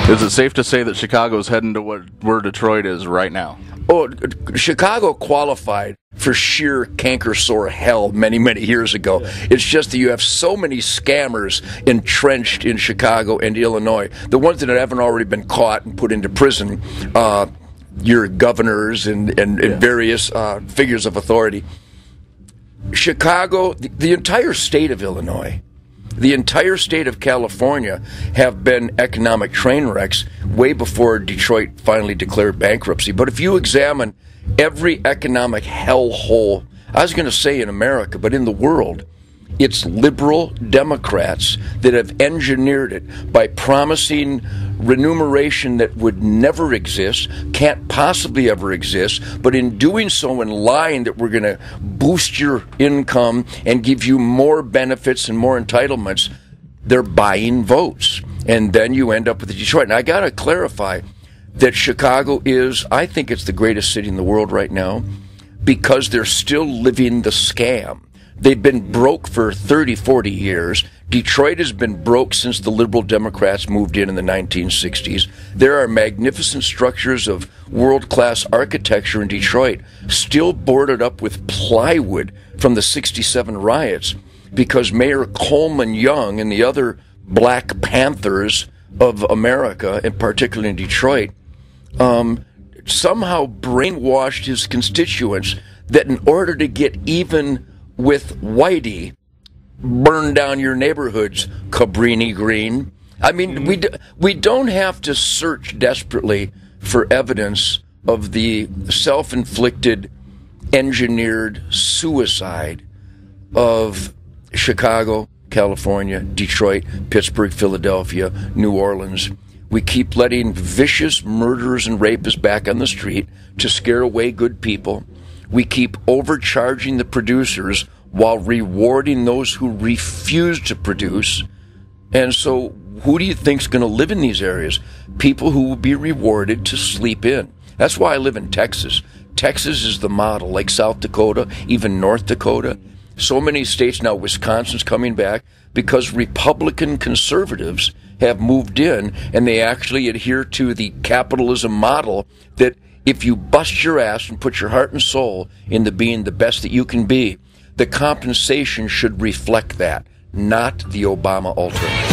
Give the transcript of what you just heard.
Is it safe to say that Chicago's heading to where Detroit is right now? Oh, Chicago qualified for sheer canker sore hell many, many years ago. Yeah. It's just that you have so many scammers entrenched in Chicago and Illinois. The ones that haven't already been caught and put into prison, your governors and various figures of authority. Chicago, the entire state of Illinois, the entire state of California have been economic train wrecks way before Detroit finally declared bankruptcy. But if you examine every economic hellhole, I was going to say in America, but in the world, it's liberal Democrats that have engineered it by promising remuneration that would never exist, can't possibly ever exist, but in doing so and lying that we're going to boost your income and give you more benefits and more entitlements, they're buying votes. And then you end up with Detroit. And I got to clarify that Chicago is, I think it's the greatest city in the world right now because they're still living the scam. They've been broke for 30, 40 years. Detroit has been broke since the liberal Democrats moved in the 1960s. There are magnificent structures of world-class architecture in Detroit still boarded up with plywood from the 67 riots because Mayor Coleman Young and the other Black Panthers of America, and particularly in Detroit, somehow brainwashed his constituents that in order to get even with Whitey, burn down your neighborhoods, Cabrini Green. I mean, we don't have to search desperately for evidence of the self-inflicted, engineered suicide of Chicago, California, Detroit, Pittsburgh, Philadelphia, New Orleans. We keep letting vicious murderers and rapists back on the street to scare away good people. We keep overcharging the producers while rewarding those who refuse to produce. And so who do you think's going to live in these areas? People who will be rewarded to sleep in. That's why I live in Texas. Texas is the model, like South Dakota, even North Dakota. So many states now, Wisconsin's coming back because Republican conservatives have moved in and they actually adhere to the capitalism model that if you bust your ass and put your heart and soul into being the best that you can be, the compensation should reflect that, not the Obama ultra.